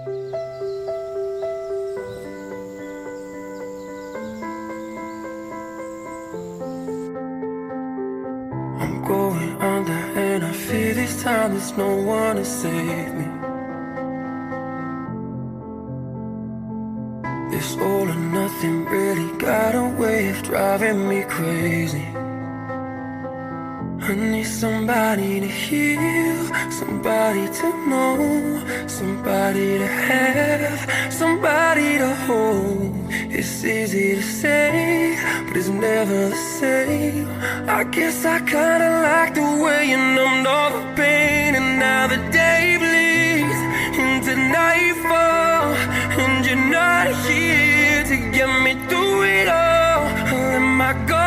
I'm going under and I fear this time there's no one to save me. This all or nothing really got a way of driving me crazy. I need somebody to heal, somebody to know, somebody to have, somebody to hold. It's easy to say, but it's never the same. I guess I kinda like the way you numbed all the pain. And now the day bleeds into nightfall, and you're not here to get me through it all. I let my guard